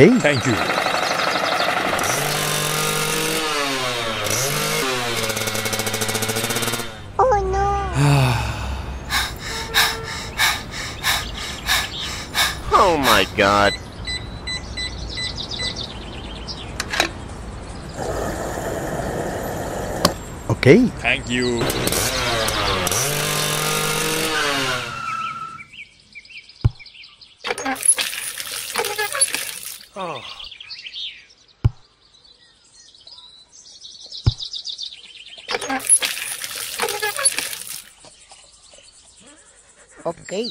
Okay. Thank you. Oh no. Oh my god. Okay. Thank you. Oh. Okay.